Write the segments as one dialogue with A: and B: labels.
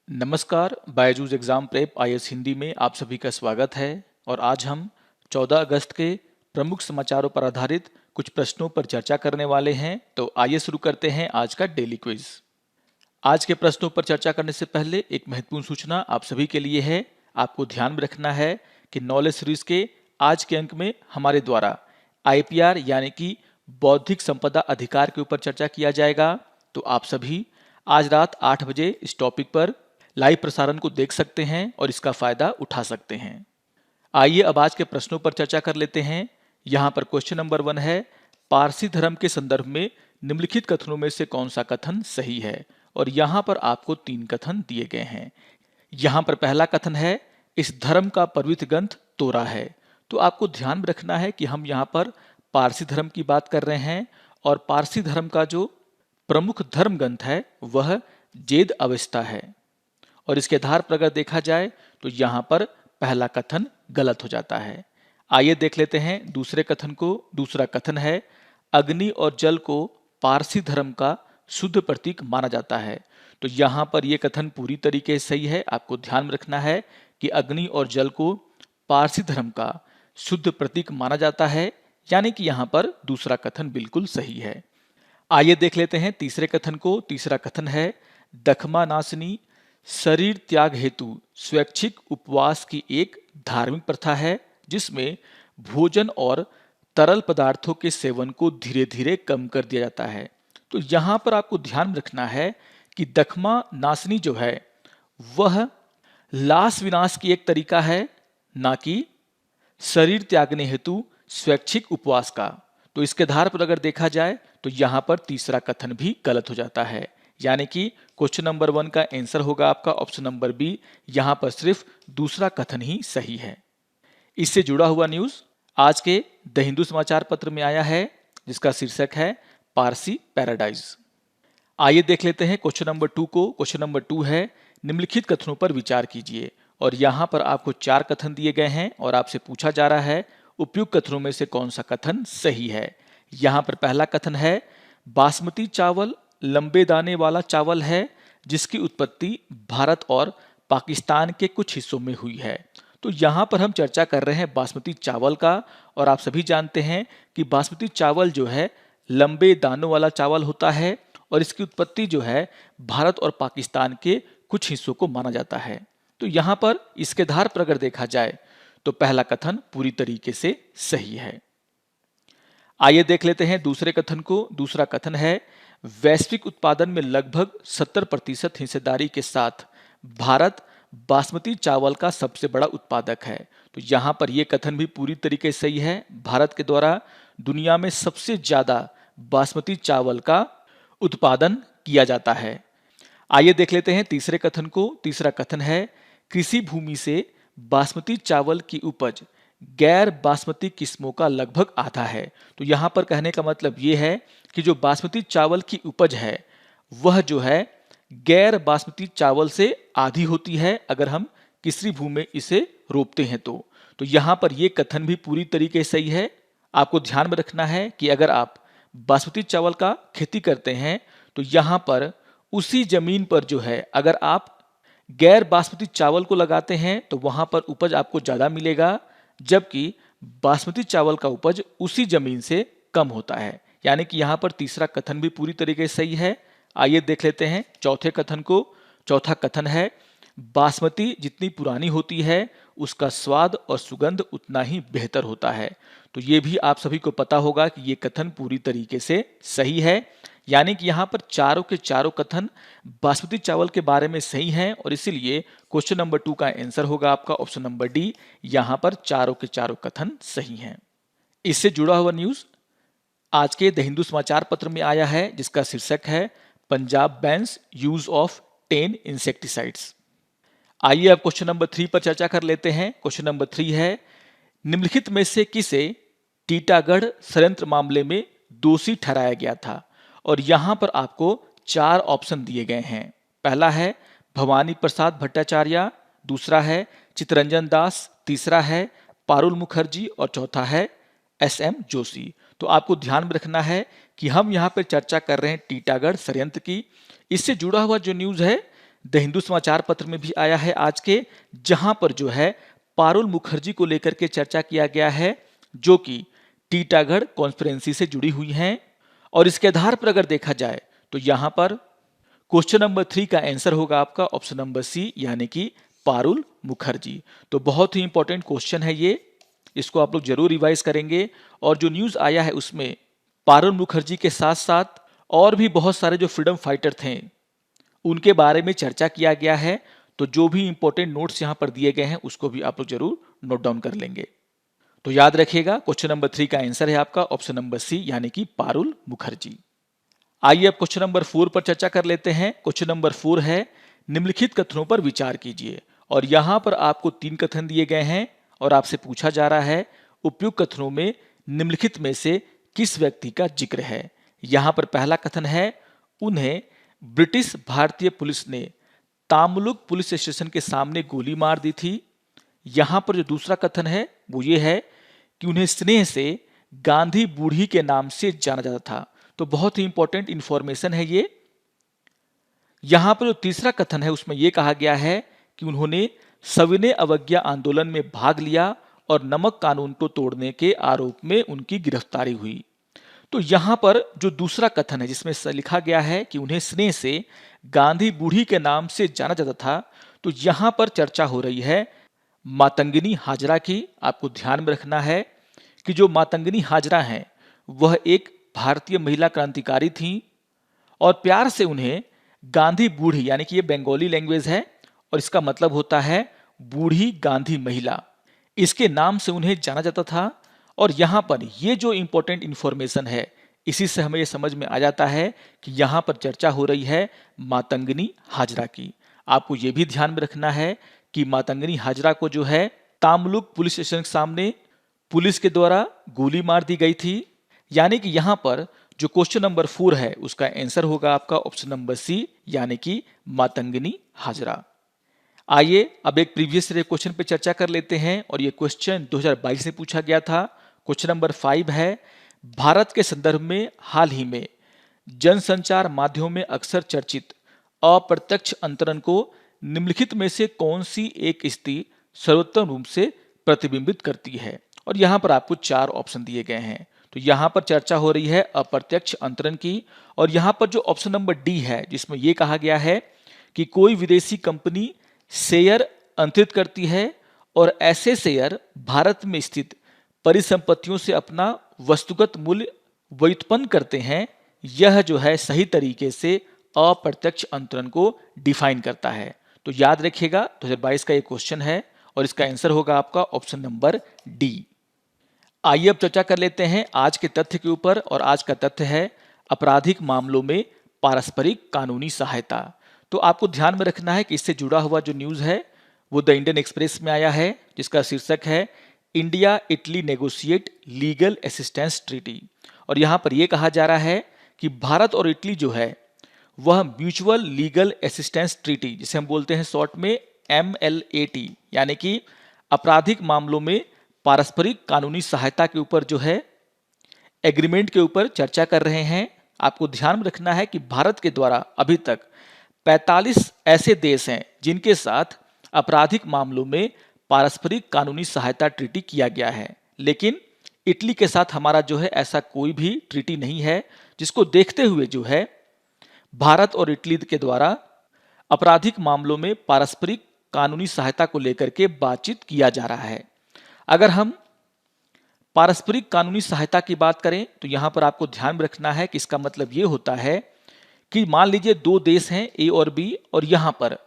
A: नमस्कार, Byju's exam prep IAS Hindi में आप सभी का स्वागत है। और आज हम 14 अगस्त के प्रमुख समाचारों पर आधारित कुछ प्रश्नों पर चर्चा करने वाले हैं। तो आइए शुरू करते हैं आज का डेली क्विज। आज के प्रश्नों पर चर्चा करने से पहले एक महत्वपूर्ण सूचना आप सभी के लिए है। आपको ध्यान में रखना है कि नॉलेज सीरीज के आज के अंक में हमारे द्वारा आईपीआर यानी कि बौद्धिक संपदा अधिकार के ऊपर चर्चा किया जाएगा। तो आप सभी आज रात 8 बजे इस टॉपिक पर लाइव प्रसारण को देख सकते हैं और इसका फायदा उठा सकते हैं। आइए अब आज के प्रश्नों पर चर्चा कर लेते हैं। यहाँ पर क्वेश्चन नंबर 1 है, पारसी धर्म के संदर्भ में निम्नलिखित कथनों में से कौन सा कथन सही है। और यहाँ पर आपको 3 कथन दिए गए हैं। यहाँ पर पहला कथन है, इस धर्म का पवित्र ग्रंथ तोरा है। तो आपको ध्यान में रखना है कि हम यहाँ पर पारसी धर्म की बात कर रहे हैं और पारसी धर्म का जो प्रमुख धर्म ग्रंथ है वह जेद अवेस्ता है। और इसके आधार पर अगर देखा जाए तो यहाँ पर पहला कथन गलत हो जाता है। आइए देख लेते हैं दूसरे कथन को। दूसरा कथन है, अग्नि और जल को पारसी धर्म का शुद्ध प्रतीक माना जाता है। तो यहाँ पर यह कथन पूरी तरीके से सही है। आपको ध्यान में रखना है कि अग्नि और जल को पारसी धर्म का शुद्ध प्रतीक माना जाता है, यानी कि यहाँ पर दूसरा कथन बिल्कुल सही है। आइए देख लेते हैं तीसरे कथन को। तीसरा कथन है, दखमा नासनी शरीर त्याग हेतु स्वैच्छिक उपवास की एक धार्मिक प्रथा है, जिसमें भोजन और तरल पदार्थों के सेवन को धीरे धीरे कम कर दिया जाता है। तो यहाँ पर आपको ध्यान रखना है कि दखमा नासनी जो है वह लाश विनाश की एक तरीका है, ना कि शरीर त्यागने हेतु स्वैच्छिक उपवास का। तो इसके आधार पर अगर देखा जाए तो यहाँ पर तीसरा कथन भी गलत हो जाता है, यानी कि क्वेश्चन नंबर 1 का आंसर होगा आपका ऑप्शन नंबर बी। यहाँ पर सिर्फ दूसरा कथन ही सही है। इससे जुड़ा हुआ न्यूज आज के द हिंदू समाचार पत्र में आया है, जिसका शीर्षक है पारसी पैराडाइज। आइए देख लेते हैं क्वेश्चन नंबर 2 को। क्वेश्चन नंबर 2 है, निम्नलिखित कथनों पर विचार कीजिए। और यहाँ पर आपको 4 कथन दिए गए हैं और आपसे पूछा जा रहा है उपयुक्त कथनों में से कौन सा कथन सही है। यहाँ पर पहला कथन है, बासमती चावल लंबे दाने वाला चावल है जिसकी उत्पत्ति भारत और पाकिस्तान के कुछ हिस्सों में हुई है। तो यहाँ पर हम चर्चा कर रहे हैं बासमती चावल का, और आप सभी जानते हैं कि बासमती चावल जो है लंबे दानों वाला चावल होता है और इसकी उत्पत्ति जो है भारत और पाकिस्तान के कुछ हिस्सों को माना जाता है। तो यहाँ पर इसके आधार पर अगर देखा जाए तो पहला कथन पूरी तरीके से सही है। आइए देख लेते हैं दूसरे कथन को। दूसरा कथन है, वैश्विक उत्पादन में लगभग 70% हिस्सेदारी के साथ भारत बासमती चावल का सबसे बड़ा उत्पादक है। तो यहाँ पर यह कथन भी पूरी तरीके से सही है। भारत के द्वारा दुनिया में सबसे ज्यादा बासमती चावल का उत्पादन किया जाता है। आइए देख लेते हैं तीसरे कथन को। तीसरा कथन है, कृषि भूमि से बासमती चावल की उपज गैर बासमती किस्मों का लगभग आधा है। तो यहाँ पर कहने का मतलब ये है कि जो बासमती चावल की उपज है वह जो है गैर बासमती चावल से आधी होती है अगर हम किसी भूमि में इसे रोपते हैं तो यहाँ पर यह कथन भी पूरी तरीके से सही है। आपको ध्यान में रखना है कि अगर आप बासमती चावल का खेती करते हैं तो यहाँ पर उसी जमीन पर जो है अगर आप गैर बासमती चावल को लगाते हैं तो वहां पर उपज आपको ज्यादा मिलेगा, जबकि बासमती चावल का उपज उसी जमीन से कम होता है। यानी कि यहाँ पर तीसरा कथन भी पूरी तरीके से सही है। आइए देख लेते हैं चौथे कथन को। चौथा कथन है, बासमती जितनी पुरानी होती है उसका स्वाद और सुगंध उतना ही बेहतर होता है। तो ये भी आप सभी को पता होगा कि ये कथन पूरी तरीके से सही है। यानी कि यहाँ पर चारों के चारों कथन बासमती चावल के बारे में सही हैं और इसीलिए क्वेश्चन नंबर 2 का आंसर होगा आपका ऑप्शन नंबर डी। यहाँ पर चारों के चारों कथन सही हैं। इससे जुड़ा हुआ न्यूज आज के द हिंदू समाचार पत्र में आया है, जिसका शीर्षक है Punjab bans use of 10 insecticides. आइए अब क्वेश्चन नंबर 3 पर चर्चा कर लेते हैं। क्वेश्चन नंबर 3 है, निम्नलिखित में से किसे टीटागढ़ षड्यंत्र मामले में दोषी ठहराया गया था। और यहां पर आपको 4 ऑप्शन दिए गए हैं। पहला है भवानी प्रसाद भट्टाचार्य, दूसरा है चितरंजन दास, तीसरा है पारुल मुखर्जी और चौथा है एस.एम. जोशी। तो आपको ध्यान में रखना है कि हम यहाँ पर चर्चा कर रहे हैं टीटागढ़ षड्यंत्र की। इससे जुड़ा हुआ जो न्यूज है द हिंदू समाचार पत्र में भी आया है आज के, जहां पर जो है पारुल मुखर्जी को लेकर के चर्चा किया गया है, जो कि टीटागढ़ कॉन्स्पिरेंसी से जुड़ी हुई हैं। और इसके आधार पर अगर देखा जाए तो यहां पर क्वेश्चन नंबर 3 का आंसर होगा आपका ऑप्शन नंबर सी, यानी कि पारुल मुखर्जी। तो बहुत ही इंपॉर्टेंट क्वेश्चन है ये, इसको आप लोग जरूर रिवाइज करेंगे। और जो न्यूज आया है उसमें पारुल मुखर्जी के साथ साथ और भी बहुत सारे जो फ्रीडम फाइटर थे उनके बारे में चर्चा किया गया है। तो जो भी इंपॉर्टेंट नोट्स यहां पर दिए गए हैं उसको भी आप लोग जरूर नोट डाउन कर लेंगे। तो याद रखिएगा क्वेश्चन नंबर 3 का आंसर है आपका ऑप्शन नंबर सी, यानी कि पारुल मुखर्जी। आइए अब क्वेश्चन नंबर 4 पर चर्चा कर लेते हैं। क्वेश्चन नंबर 4 है, निम्नलिखित कथनों पर विचार कीजिए। और यहां पर आपको 3 कथन दिए गए हैं और आपसे पूछा जा रहा है उपयुक्त कथनों में निम्नलिखित में से किस व्यक्ति का जिक्र है। यहां पर पहला कथन है, उन्हें ब्रिटिश भारतीय पुलिस ने तामुलुक पुलिस स्टेशन के सामने गोली मार दी थी। यहां पर जो दूसरा कथन है वो ये है कि उन्हें स्नेह से गांधी बूढ़ी के नाम से जाना जाता था। तो बहुत ही इंपॉर्टेंट इंफॉर्मेशन है ये। यहां पर जो तीसरा कथन है उसमें यह कहा गया है कि उन्होंने सविनय अवज्ञा आंदोलन में भाग लिया और नमक कानून को तोड़ने के आरोप में उनकी गिरफ्तारी हुई। तो यहां पर जो दूसरा कथन है जिसमें लिखा गया है कि उन्हें स्नेह से गांधी बूढ़ी के नाम से जाना जाता था, तो यहां पर चर्चा हो रही है मातंगिनी हाजरा की। आपको ध्यान में रखना है कि जो मातंगिनी हाजरा हैं वह एक भारतीय महिला क्रांतिकारी थी और प्यार से उन्हें गांधी बूढ़ी, यानी कि ये बंगाली लैंग्वेज है और इसका मतलब होता है बूढ़ी गांधी महिला, इसके नाम से उन्हें जाना जाता था। और यहां पर ये जो इंपॉर्टेंट इंफॉर्मेशन है इसी से हमें यह समझ में आ जाता है कि यहां पर चर्चा हो रही है मातंगिनी हाजरा की। आपको यह भी ध्यान में रखना है कि मातंगिनी हाजरा को जो है तामुलुक पुलिस स्टेशन के सामने पुलिस के द्वारा गोली मार दी गई थी। यानी कि यहां पर जो क्वेश्चन नंबर 4 है उसका आंसर होगा आपका ऑप्शन नंबर सी, यानी कि मातंगिनी हाजरा। आइए अब एक प्रीवियस ईयर क्वेश्चन पे चर्चा कर लेते हैं और ये क्वेश्चन 2022 में पूछा गया था। क्वेश्चन नंबर 5 है, भारत के संदर्भ में हाल ही में जनसंचार माध्यमों में अक्सर चर्चित अप्रत्यक्ष अंतरण को निम्नलिखित में से कौन सी एक स्थिति सर्वोत्तम रूप से प्रतिबिंबित करती है। और यहां पर आपको 4 ऑप्शन दिए गए हैं। तो यहां पर चर्चा हो रही है अप्रत्यक्ष अंतरण की। और यहां पर जो ऑप्शन नंबर डी है जिसमें यह कहा गया है कि कोई विदेशी कंपनी शेयर अंतरित करती है और ऐसे शेयर भारत में स्थित परिसंपत्तियों से अपना वस्तुगत मूल्य व्युत्पन्न करते हैं, यह जो है सही तरीके से अप्रत्यक्ष अंतरण को डिफाइन करता है। तो याद रखिएगा 2022 का ये क्वेश्चन है और इसका आंसर होगा आपका ऑप्शन नंबर डी। आइए अब चर्चा कर लेते हैं आज के तथ्य के ऊपर और आज का तथ्य है आपराधिक मामलों में पारस्परिक कानूनी सहायता। तो आपको ध्यान में रखना है कि इससे जुड़ा हुआ जो न्यूज़ है वो द इंडियन एक्सप्रेस में आया है, जिसका शीर्षक है India Italy negotiate legal assistance treaty. और यहां पर यह कहा जा रहा है कि भारत और इटली जो है वह म्यूचुअल लीगल असिस्टेंस ट्रीटी, जिसे हम बोलते हैं शॉर्ट में MLAT, यानी कि आपराधिक मामलों में पारस्परिक कानूनी सहायता के ऊपर जो है एग्रीमेंट के ऊपर चर्चा कर रहे हैं। आपको ध्यान में रखना है कि भारत के द्वारा अभी तक 45 ऐसे देश हैं जिनके साथ आपराधिक मामलों में पारस्परिक कानूनी सहायता ट्रीटी किया गया है, लेकिन इटली के साथ हमारा जो है ऐसा कोई भी ट्रीटी नहीं है, जिसको देखते हुए जो है भारत और इटली के द्वारा आपराधिक मामलों में पारस्परिक कानूनी सहायता को लेकर के बातचीत किया जा रहा है। अगर हम पारस्परिक कानूनी सहायता की बात करें तो यहां पर आपको ध्यान में रखना है कि इसका मतलब यह होता है कि मान लीजिए 2 देश हैं ए और बी, और यहां पर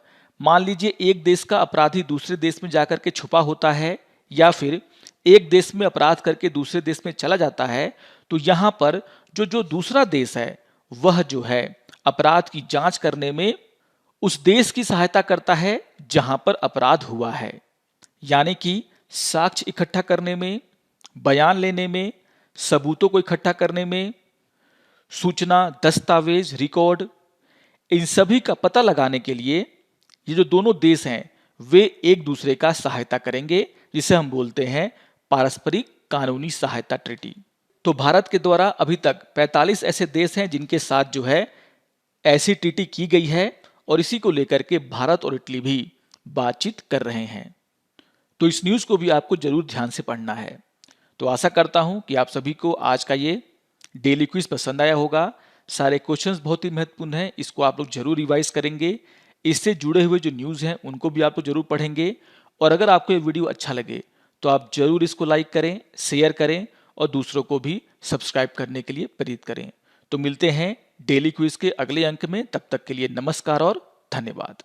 A: मान लीजिए एक देश का अपराधी दूसरे देश में जाकर के छुपा होता है या फिर एक देश में अपराध करके दूसरे देश में चला जाता है, तो यहां पर जो दूसरा देश है वह जो है अपराध की जांच करने में उस देश की सहायता करता है जहां पर अपराध हुआ है। यानी कि साक्ष्य इकट्ठा करने में, बयान लेने में, सबूतों को इकट्ठा करने में, सूचना, दस्तावेज, रिकॉर्ड, इन सभी का पता लगाने के लिए ये जो दोनों देश हैं वे एक दूसरे का सहायता करेंगे, जिसे हम बोलते हैं पारस्परिक कानूनी सहायता ट्रीटी। तो भारत के द्वारा अभी तक 45 ऐसे देश हैं जिनके साथ जो है ऐसी ट्रीटी की गई है और इसी को लेकर के भारत और इटली भी बातचीत कर रहे हैं। तो इस न्यूज़ को भी आपको जरूर ध्यान से पढ़ना है। तो आशा करता हूं कि आप सभी को आज का ये डेली क्विज पसंद आया होगा। सारे क्वेश्चंस बहुत ही महत्वपूर्ण हैं, इसको आप लोग जरूर रिवाइज करेंगे। इससे जुड़े हुए जो न्यूज़ हैं उनको भी आप लोग जरूर पढ़ेंगे। और अगर आपको ये वीडियो अच्छा लगे तो आप जरूर इसको लाइक करें, शेयर करें और दूसरों को भी सब्सक्राइब करने के लिए प्रेरित करें। तो मिलते हैं डेली क्विज के अगले अंक में, तब तक के लिए नमस्कार और धन्यवाद।